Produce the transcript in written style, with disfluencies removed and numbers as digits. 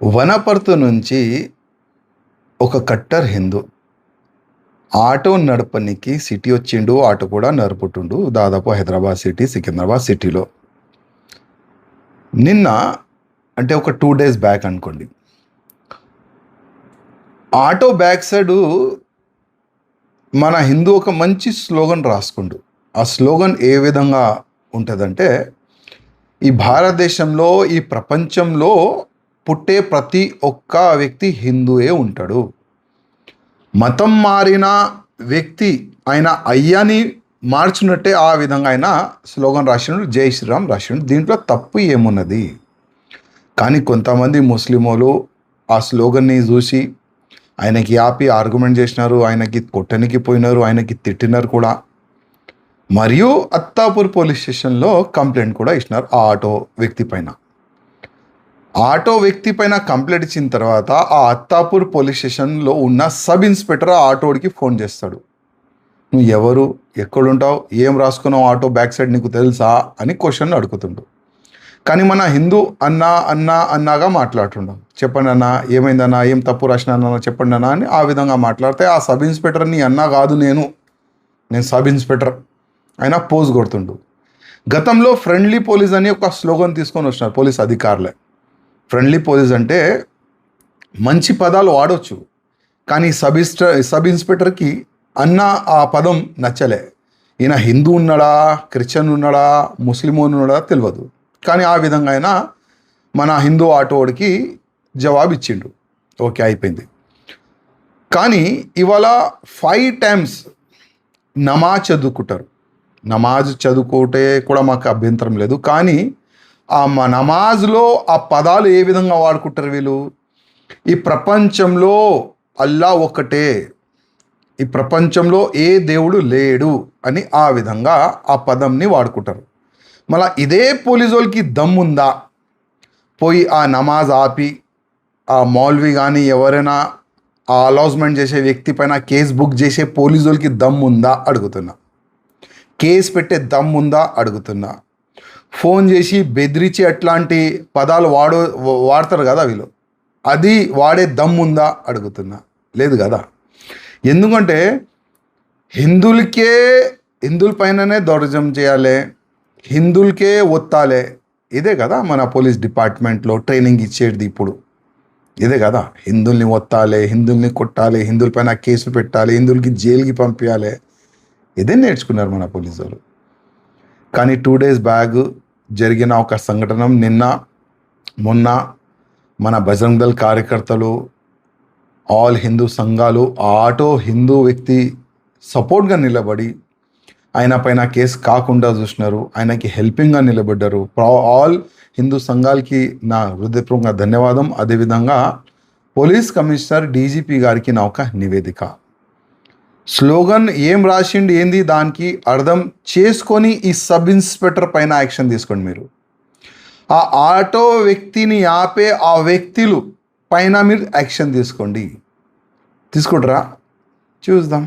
వనపర్తి నుంచి ఒక cutter Hindu auto నడపనికి city వచ్చిండు. ఆటో కూడా నడుపుతుండు. దాదాపు హైదరాబాద్ సిటీ, సికింద్రాబాద్ సిటీలో. నిన్న అంటే ఒక 2 days బ్యాక్ అనుకోండి, ఆటో బ్యాక్ సైడు మన హిందూ ఒక మంచి స్లోగన్ రాసుకుండు. ఆ స్లోగన్ ఏ విధంగా ఉంటుందంటే, ఈ భారతదేశంలో, ఈ ప్రపంచంలో పుట్టే ప్రతి ఒక్క వ్యక్తి హిందువే ఉంటాడు. మతం మారిన వ్యక్తి ఆయన అయ్యాని మార్చినట్టే ఆ విధంగా ఆయన స్లోగన్ రాసిండు, జై శ్రీరామ్ రాసిండు. దీంట్లో తప్పు ఏమున్నది? కానీ కొంతమంది ముస్లింలు ఆ స్లోగన్ని చూసి ఆయనకి ఆపి ఆర్గ్యుమెంట్ చేసినారు, ఆయనకి కొట్టనికి పోయినారు, ఆయనకి తిట్టినారు కూడా. మరియు అత్తాపూర్ పోలీస్ స్టేషన్లో కంప్లైంట్ కూడా ఇచ్చినారు ఆ ఆటో వ్యక్తి పైన. ఆటో వ్యక్తి పైన కంప్లైంట్ ఇచ్చిన తర్వాత ఆ అత్తాపూర్ పోలీస్ స్టేషన్లో ఉన్న సబ్ ఇన్స్పెక్టర్ ఆ ఆటోడికి ఫోన్ చేస్తాడు. నువ్వు ఎవరు, ఎక్కడుంటావు, ఏం రాసుకున్నావు ఆటో బ్యాక్ సైడ్ నీకు తెలుసా అని క్వశ్చన్ అడుగుతుండు. కానీ మన హిందూ అన్నాగా మాట్లాడుతుండం. చెప్పండి అన్న, ఏమైందన్నా, ఏం తప్పు రాసినా చెప్పండి అన్న అని ఆ విధంగా మాట్లాడితే ఆ సబ్ ఇన్స్పెక్టర్ నీ అన్నా కాదు, నేను సబ్ ఇన్స్పెక్టర్ ఆయన పోజ్ కొడుతుండు. గతంలో ఫ్రెండ్లీ పోలీస్ అని ఒక స్లోగన్ తీసుకొని వచ్చినారు పోలీస్ అధికారులే. ఫ్రెండ్లీ పోలీస్ అంటే మంచి పదాలు వాడవచ్చు, కానీ సబ్ ఇన్స్పెక్టర్కి అన్న ఆ పదం నచ్చలే. ఈయన హిందూ ఉన్నాడా, క్రిస్టియన్ ఉన్నాడా, ముస్లిం ఉన్నాడా తెలియదు. కానీ ఆ విధంగా ఆయన మన హిందూ ఆటోడికి జవాబు ఇచ్చిండు. ఓకే, అయిపోయింది. కానీ ఇవాళ 5 times నమాజ్ చదువుకుంటారు. నమాజ్ చదువుకుంటే కూడా మాకు అభ్యంతరం లేదు. కానీ ఆ నమాజ్లో ఆ పదాలు ఏ విధంగా వాడుకుంటారు వీళ్ళు? ఈ ప్రపంచంలో అల్లా ఒక్కటే, ఈ ప్రపంచంలో ఏ దేవుడు లేడు అని ఆ విధంగా ఆ పదంని వాడుకుంటారు. మళ్ళీ ఇదే పోలీసు వాళ్ళకి దమ్ముందా పోయి ఆ నమాజ్ ఆపి ఆ మౌల్వి కానీ ఎవరైనా ఆ అలాజ్మెంట్ చేసే వ్యక్తి పైన కేసు బుక్ చేసే పోలీసు వాళ్ళకి దమ్ముందా అడుగుతున్నా. కేసు పెట్టే దమ్ముందా అడుగుతున్నా. ఫోన్ చేసి బెదిరించి అట్లాంటి పదాలు వాడతారు కదా వీళ్ళు, అది వాడే దమ్ముందా అడుగుతున్నా. లేదు కదా. ఎందుకంటే హిందువుల పైననే దౌర్జన్యం చేయాలి, హిందువులకే ఒత్తాలే. ఇదే కదా మన పోలీస్ డిపార్ట్మెంట్లో ట్రైనింగ్ ఇచ్చేది ఇప్పుడు. ఇదే కదా, హిందువుల్ని ఒత్తాలి, హిందువుల్ని కొట్టాలి, హిందువుల పైన కేసులు పెట్టాలి, హిందువులకి జైలుకి పంపించాలి. ఇదే నేర్చుకున్నారు మన పోలీసు వాళ్ళు. కానీ 2 days బ్యాక్ జరిగిన ఒక సంఘటన, మొన్న మన బజరంగ్ దళ్ కార్యకర్తలు, ఆల్ హిందూ సంఘాలు ఆ ఆటో హిందూ వ్యక్తి సపోర్ట్గా నిలబడి ఆయన పైన కేసు కాకుండా చూసినారు, ఆయనకి హెల్పింగ్గా నిలబడ్డారు. ఆల్ హిందూ సంఘాలకి నా హృదయపూర్వకంగా ధన్యవాదం. అదేవిధంగా పోలీస్ కమిషనర్ డీజీపీ గారికి నా ఒక నివేదిక. స్లోగన్ ఏం రాసిండి, ఏంది దానికి అర్థం చేసుకొని ఈ సబ్ ఇన్స్పెక్టర్ పైన యాక్షన్ తీసుకోండి. మీరు ఆ ఆటో వ్యక్తిని ఆపే ఆ వ్యక్తులు పైన మీరు యాక్షన్ తీసుకుంటారా? చూద్దాం.